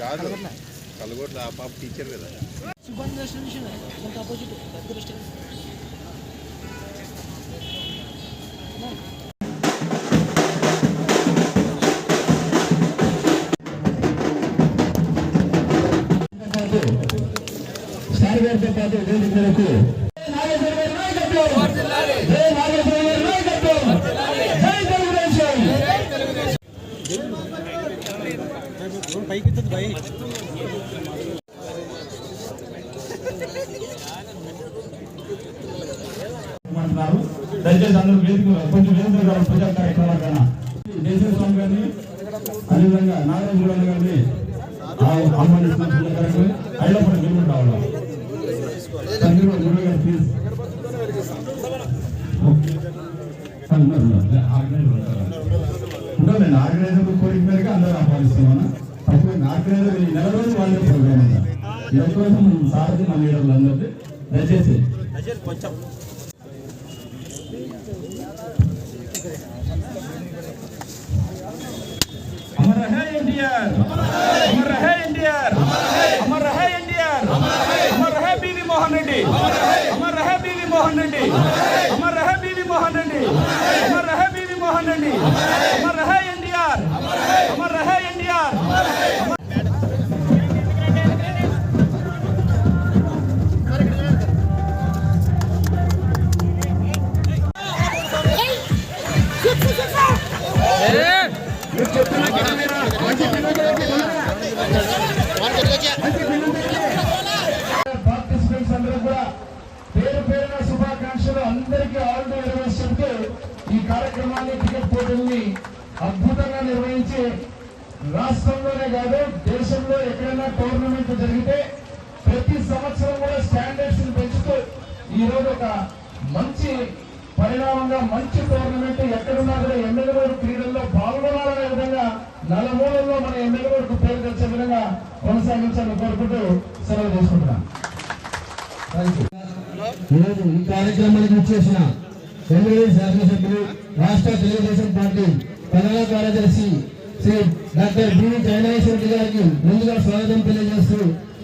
కాదు కలగొట్ల ఆ పాప టీచర్ కదా సుభాన్ రెస్టారెంట్ దానికి ఆపోజిట్ పెద్ద రెస్టారెంట్ సార్ గారితో పాటు వేదిక మేరకు దయచేసి అందరూ వేదిక కొంచెం వేదిక ప్రజా కార్యక్రమాల కన్నా జయశ్రీ స్వామి గారిని అదేవిధంగా నాగరాజు గారిని ఆహ్వానిస్తున్న కార్యక్రమం ఐలపడ గెలుపు రావాలి ప్లీజ్ ఉండాలండి ఆర్గనైజర్ కోరిక మేరకు అందరూ ఆహ్వానిస్తున్నాను తప్ప ఆర్గనైజర్ ఈ నెల రోజులు వాళ్ళే ప్రోగ్రామ్ అంతా ఈరోజు సారథి మన లీడర్లు అందరికీ దయచేసి अमर रहे एनटीआर अमर रहे एनटीआर अमर रहे एनटीआर अमर रहे बीवी मोहन रेड्डी अमर रहे बीवी मोहन रेड्डी अमर रहे बीवी मोहन रेड्डी अमर रहे बीवी मोहन रेड्डी अमर रहे एनटीआर अमर रहे एनटीआर పార్టిసిపెంట్స్ అందరూ కూడా పేరు పేరున శుభాకాంక్షలు అందరికీ ఆల్ ది వెరీ బెస్ట్ చెప్తూ ఈ కార్యక్రమాన్ని క్రికెట్ పోటీల్ని అద్భుతంగా నిర్వహించి రాష్ట్రంలోనే కాదు దేశంలో ఎక్కడైనా టోర్నమెంట్ జరిగితే ప్రతి సంవత్సరం కూడా స్టాండర్డ్స్ పెంచుతూ ఈ రోజు ఒక మంచి పరిణామంగా మంచి టోర్నమెంట్ ఎక్కడున్నా కూడా ఎమ్మెల్యే క్రీడల్లో పాల్గొనాలనే విధంగా నలుమూలల్లో మన ఎమ్మెల్యేకు పేరు తెచ్చే విధంగా కొనసాగించాలని కోరుకుంటూ సెలవు తీసుకుంటున్నాను. ఈరోజు ఈ కార్యక్రమానికి వచ్చేసిన ఎమ్మెల్యే శాసనసభ్యులు రాష్ట్ర తెలుగుదేశం పార్టీ ప్రధాన కార్యదర్శి శ్రీ డాక్టర్ బి జయనాశ్వరి గారికి ముందుగా స్వాగతం తెలియజేస్తూ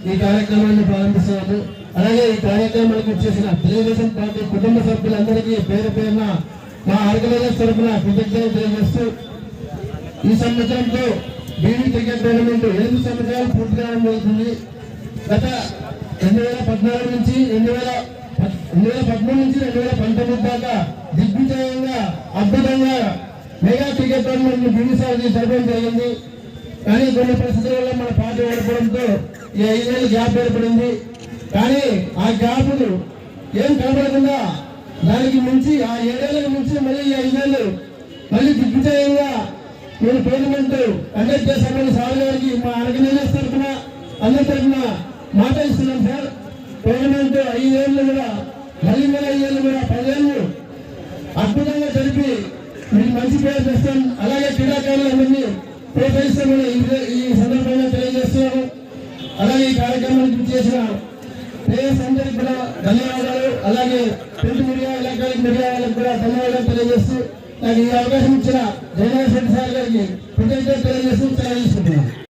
ఈ కార్యక్రమాన్ని ప్రారంభిస్తున్నాము. అలాగే ఈ కార్యక్రమానికి వచ్చేసిన తెలుగుదేశం పార్టీ కుటుంబ సభ్యులందరికీ పేరు పేరున మా ఆర్గనైజర్స్ తరఫున కృతజ్ఞతలు తెలియజేస్తూ ఈ సంవత్సరంతో బీవీ క్రికెట్ టోర్నమెంట్ 8 సంవత్సరాలు పూర్తి కావడం జరుగుతుంది. గత 2014 నుంచి 2013 నుంచి 2019 దాకా దిగ్విజయంగా అద్భుతంగా మెగా క్రికెట్ టోర్నమెంట్ బీవీ సార్కి జరపడం జరిగింది. కానీ కొన్ని పరిస్థితుల వల్ల మన పార్టీ ఓడిపోవడంతో ఈ 5 ఏళ్ళు గ్యాప్ ఏర్పడింది. కానీ ఆ గ్యాప్ను ఏం కనబడకుండా దానికి మించి ఆ 7 ఏళ్ళకి మించి మళ్ళీ ఈ 5 ఏళ్ళు మళ్ళీ దిగ్విజయంగా నేను టోర్నమెంట్ కండక్ట్ చేశామని సార్ గారికి మా ఆర్గనైజర్స్ తరఫున అందరి తరఫున మాట ఇస్తున్నాం సార్. టోర్నమెంట్ 5 ఏళ్ళు కూడా మళ్ళీ 5 ఏళ్ళు కూడా 10 ఏళ్ళు అద్భుతంగా జరిపి మీకు మంచి పేరు తెస్తాం. అలాగే క్రీడాకారులందరినీ ప్రోత్సహిస్తామని ఈ సందర్భంగా తెలియజేస్తున్నాము. అలాగే ఈ కార్యక్రమానికి చేసిన ప్లేయర్స్ అందరికి కూడా ధన్యవాదాలు. అలాగే ప్రింట్ మీడియా ఎలక్ట్రానిక్ మీడియా వాళ్ళకి కూడా ధన్యవాదాలు తెలియజేస్తూ నాకు ఈ అవకాశం ఇచ్చిన జయనాథ్ రెడ్డి సార్ గారికి కృతజ్ఞతలు తెలియజేస్తూ తెలియజేస్తున్నాను.